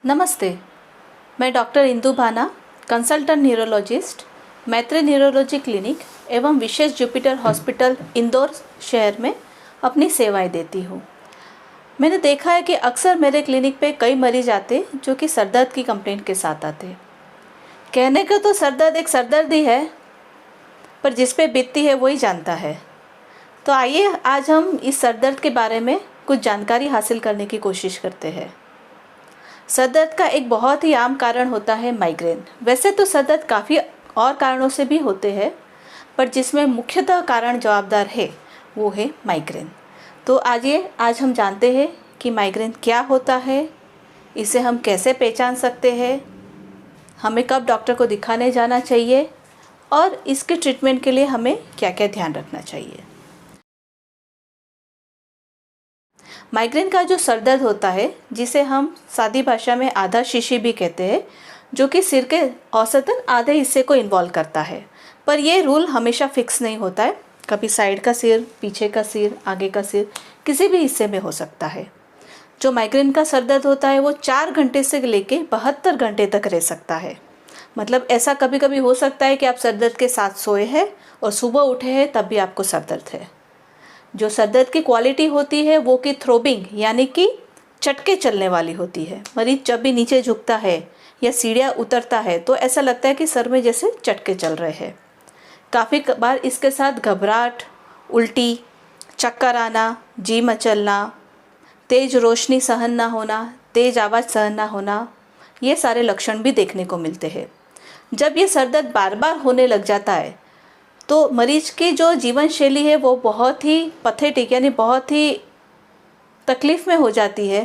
नमस्ते। मैं डॉक्टर इंदु भाना, consultant neurologist, मैत्री न्यूरोलॉजी क्लिनिक एवं विशेष जुपिटर हॉस्पिटल इंदौर शहर में अपनी सेवाएं देती हूँ। मैंने देखा है कि अक्सर मेरे क्लिनिक पे कई मरीज आते जो कि सर दर्द की कंप्लेंट के साथ आते। कहने को तो सर दर्द एक सरदर्दी है, पर जिस पे बीतती है वही जानता है। तो आइए आज हम इस सर दर्द के बारे में कुछ जानकारी हासिल करने की कोशिश करते हैं। सर दर्द का एक बहुत ही आम कारण होता है माइग्रेन। वैसे तो सर दर्द काफ़ी और कारणों से भी होते हैं, पर जिसमें मुख्यतः कारण जवाबदार है वो है माइग्रेन। तो आज हम जानते हैं कि माइग्रेन क्या होता है, इसे हम कैसे पहचान सकते हैं, हमें कब डॉक्टर को दिखाने जाना चाहिए और इसके ट्रीटमेंट के लिए हमें क्या क्या ध्यान रखना चाहिए। माइग्रेन का जो सर दर्द होता है, जिसे हम सादी भाषा में आधा शीशी भी कहते हैं, जो कि सिर के औसतन आधे हिस्से को इन्वॉल्व करता है। पर यह रूल हमेशा फिक्स नहीं होता है। कभी साइड का सिर, पीछे का सिर, आगे का सिर, किसी भी हिस्से में हो सकता है। जो माइग्रेन का सर दर्द होता है वो 4 घंटे से लेके 72 घंटे तक रह सकता है। मतलब ऐसा कभी कभी हो सकता है कि आप सर दर्द के साथ सोए हैं और सुबह उठे हैं तब भी आपको सर दर्द है। जो सर दर्द की क्वालिटी होती है वो कि थ्रोबिंग यानी कि चटके चलने वाली होती है। मरीज जब भी नीचे झुकता है या सीढ़ियाँ उतरता है तो ऐसा लगता है कि सर में जैसे चटके चल रहे हैं। काफ़ी बार इसके साथ घबराहट, उल्टी, चक्कर आना, जी मचलना, तेज रोशनी सहन ना होना, तेज आवाज़ सहन ना होना, ये सारे लक्षण भी देखने को मिलते हैं। जब ये सर दर्द बार बार होने लग जाता है तो मरीज की जो जीवन शैली है वो बहुत ही पैथेटिक यानी बहुत ही तकलीफ़ में हो जाती है।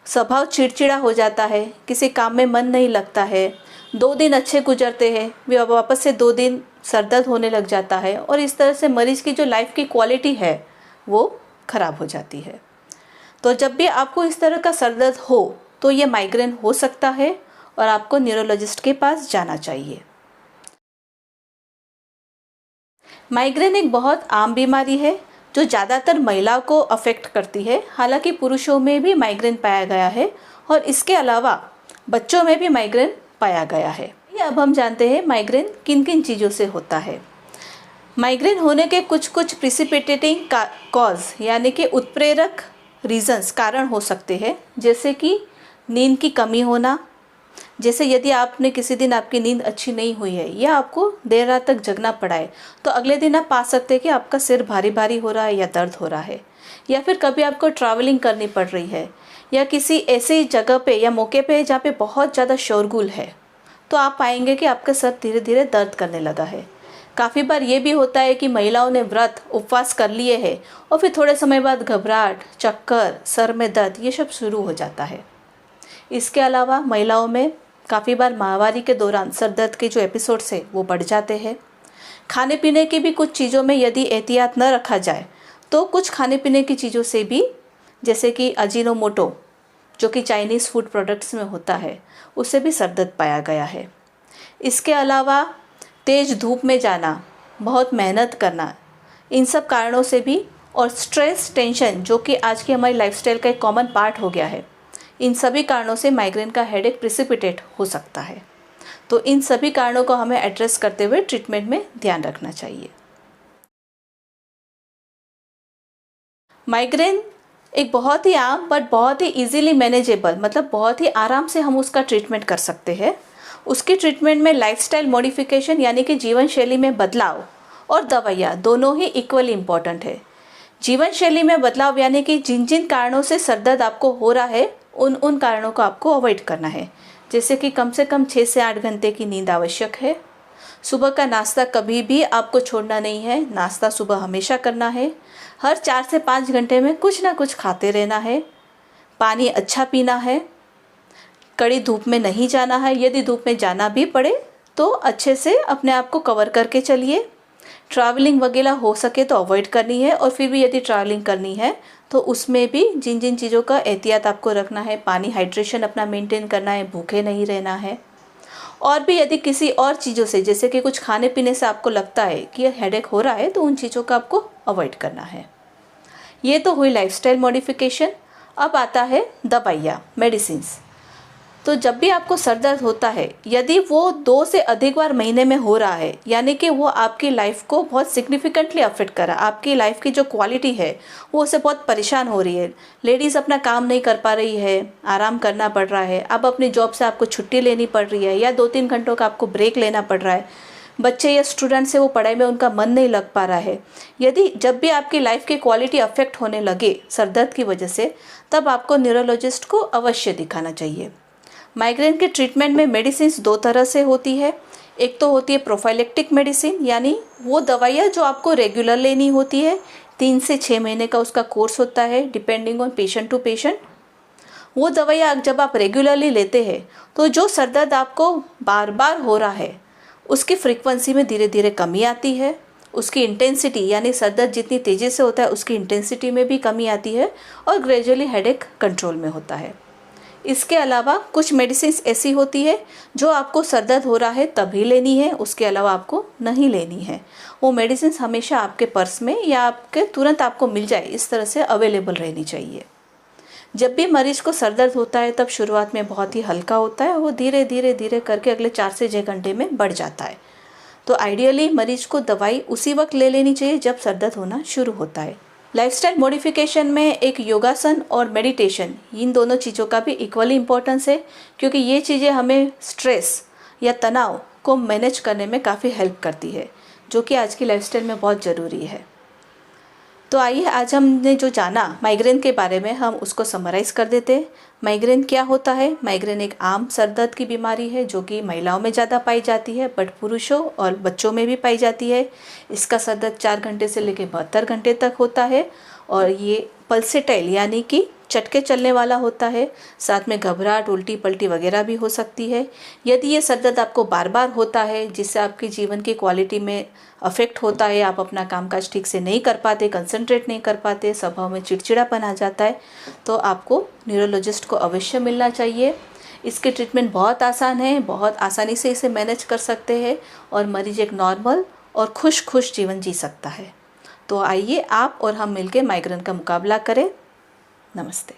स्वभाव चिड़चिड़ा हो जाता है, किसी काम में मन नहीं लगता है। 2 दिन अच्छे गुजरते हैं, वे वापस से 2 दिन सर दर्द होने लग जाता है और इस तरह से मरीज की जो लाइफ की क्वालिटी है वो ख़राब हो जाती है। तो जब भी आपको इस तरह का सर दर्द हो तो ये माइग्रेन हो सकता है और आपको न्यूरोलॉजिस्ट के पास जाना चाहिए। माइग्रेन एक बहुत आम बीमारी है जो ज़्यादातर महिलाओं को अफेक्ट करती है। हालांकि पुरुषों में भी माइग्रेन पाया गया है और इसके अलावा बच्चों में भी माइग्रेन पाया गया है। अब हम जानते हैं माइग्रेन किन किन चीज़ों से होता है। माइग्रेन होने के कुछ प्रिसिपिटेटिंग कॉज यानी कि उत्प्रेरक रीजंस कारण हो सकते हैं, जैसे कि नींद की कमी होना। जैसे यदि आपने किसी दिन आपकी नींद अच्छी नहीं हुई है या आपको देर रात तक जगना पड़ा है तो अगले दिन आप पा सकते हैं कि आपका सिर भारी भारी हो रहा है या दर्द हो रहा है। या फिर कभी आपको ट्रैवलिंग करनी पड़ रही है या किसी ऐसी जगह पे या मौके पे जहाँ पे बहुत ज़्यादा शोरगुल है तो आप पाएंगे कि आपका सर धीरे धीरे दर्द करने लगा है। काफ़ी बार ये भी होता है कि महिलाओं ने व्रत उपवास कर लिए है और फिर थोड़े समय बाद घबराहट, चक्कर, सर में दर्द ये सब शुरू हो जाता है। इसके अलावा महिलाओं में काफ़ी बार माहवारी के दौरान सर दर्द के जो एपिसोड्स है वो बढ़ जाते हैं। खाने पीने की भी कुछ चीज़ों में यदि एहतियात न रखा जाए तो कुछ खाने पीने की चीज़ों से भी, जैसे कि अजीनोमोटो जो कि चाइनीज़ फूड प्रोडक्ट्स में होता है, उससे भी सर दर्द पाया गया है। इसके अलावा तेज़ धूप में जाना, बहुत मेहनत करना, इन सब कारणों से भी, और स्ट्रेस, टेंशन जो कि आज की हमारी लाइफस्टाइल का एक कॉमन पार्ट हो गया है, इन सभी कारणों से माइग्रेन का हेडेक प्रिसिपिटेट हो सकता है। तो इन सभी कारणों को हमें एड्रेस करते हुए ट्रीटमेंट में ध्यान रखना चाहिए। माइग्रेन एक बहुत ही आम बट बहुत ही इजीली मैनेजेबल, मतलब बहुत ही आराम से हम उसका ट्रीटमेंट कर सकते हैं। उसकी ट्रीटमेंट में लाइफस्टाइल मॉडिफिकेशन यानी कि जीवन शैली में बदलाव और दवाइयाँ दोनों ही इक्वली इम्पॉर्टेंट है। जीवन शैली में बदलाव यानी कि जिन जिन कारणों से सर दर्द आपको हो रहा है उन कारणों को आपको अवॉइड करना है। जैसे कि कम से कम 6 से 8 घंटे की नींद आवश्यक है। सुबह का नाश्ता कभी भी आपको छोड़ना नहीं है, नाश्ता सुबह हमेशा करना है। हर 4 से 5 घंटे में कुछ ना कुछ खाते रहना है। पानी अच्छा पीना है। कड़ी धूप में नहीं जाना है। यदि धूप में जाना भी पड़े तो अच्छे से अपने आप को कवर करके चलिए। ट्रैवलिंग वगैरह हो सके तो अवॉइड करनी है, और फिर भी यदि ट्रैवलिंग करनी है तो उसमें भी जिन जिन चीज़ों का एहतियात आपको रखना है, पानी हाइड्रेशन अपना मेंटेन करना है, भूखे नहीं रहना है। और भी यदि किसी और चीज़ों से, जैसे कि कुछ खाने पीने से आपको लगता है कि यह हेडेक हो रहा है तो उन चीज़ों का आपको अवॉइड करना है। ये तो हुई लाइफस्टाइल मॉडिफिकेशन। अब आता है दवाइयाँ, मेडिसिन्स। तो जब भी आपको सर दर्द होता है, यदि वो 2 से अधिक बार महीने में हो रहा है, यानी कि वो आपकी लाइफ को बहुत सिग्निफिकेंटली अफेक्ट कर रहा है, आपकी लाइफ की जो क्वालिटी है वो उससे बहुत परेशान हो रही है। लेडीज़ अपना काम नहीं कर पा रही है, आराम करना पड़ रहा है, अब अपनी जॉब से आपको छुट्टी लेनी पड़ रही है या 2-3 घंटों का आपको ब्रेक लेना पड़ रहा है, बच्चे या स्टूडेंट्स से वो पढ़ाई में उनका मन नहीं लग पा रहा है। यदि जब भी आपकी लाइफ की क्वालिटी अफेक्ट होने लगे सर दर्द की वजह से, तब आपको न्यूरोलॉजिस्ट को अवश्य दिखाना चाहिए। माइग्रेन के ट्रीटमेंट में मेडिसिन 2 तरह से होती है। एक तो होती है प्रोफाइलेक्टिक मेडिसिन, यानी वो दवाइयाँ जो आपको रेगुलर लेनी होती है, 3 से 6 महीने का उसका कोर्स होता है depending on patient to patient. वो दवाइयाँ जब आप रेगुलरली लेते हैं तो जो सर दर्द आपको बार बार हो रहा है उसकी फ्रीक्वेंसी में धीरे धीरे कमी आती है, उसकी इंटेंसिटी यानी सर दर्द जितनी तेज़ी से होता है उसकी इंटेंसिटी में भी कमी आती है और ग्रेजुअली हेडेक कंट्रोल में होता है। इसके अलावा कुछ मेडिसिन ऐसी होती है जो आपको सर दर्द हो रहा है तभी लेनी है, उसके अलावा आपको नहीं लेनी है। वो मेडिसिन हमेशा आपके पर्स में या आपके तुरंत आपको मिल जाए इस तरह से अवेलेबल रहनी चाहिए। जब भी मरीज को सर दर्द होता है तब शुरुआत में बहुत ही हल्का होता है, वो धीरे धीरे धीरे करके अगले 4 से 6 घंटे में बढ़ जाता है। तो आइडियली मरीज को दवाई उसी वक्त ले लेनी चाहिए जब सर दर्द होना शुरू होता है। लाइफस्टाइल मॉडिफिकेशन में एक योगासन और मेडिटेशन, इन दोनों चीज़ों का भी इक्वली इम्पोर्टेंस है, क्योंकि ये चीज़ें हमें स्ट्रेस या तनाव को मैनेज करने में काफ़ी हेल्प करती है, जो कि आज की लाइफस्टाइल में बहुत ज़रूरी है। तो आइए आज हमने जो जाना माइग्रेन के बारे में, हम उसको समराइज़ कर देते हैं। माइग्रेन क्या होता है? माइग्रेन एक आम सर दर्द की बीमारी है जो कि महिलाओं में ज़्यादा पाई जाती है, बट पुरुषों और बच्चों में भी पाई जाती है। इसका सर दर्द 4 घंटे से लेकर 72 घंटे तक होता है और ये पल्सेटाइल यानी कि चटके चलने वाला होता है। साथ में घबराहट, उल्टी पल्टी वगैरह भी हो सकती है। यदि ये सर दर्द आपको बार बार होता है जिससे आपके जीवन की क्वालिटी में अफेक्ट होता है, आप अपना कामकाज ठीक से नहीं कर पाते, कंसंट्रेट नहीं कर पाते, स्वभाव में चिड़चिड़ापन आ जाता है, तो आपको न्यूरोलॉजिस्ट को अवश्य मिलना चाहिए। इसके ट्रीटमेंट बहुत आसान है, बहुत आसानी से इसे मैनेज कर सकते हैं और मरीज एक नॉर्मल और खुश जीवन जी सकता है। तो आइए आप और हम मिलकर माइग्रेन का मुकाबला करें। नमस्ते।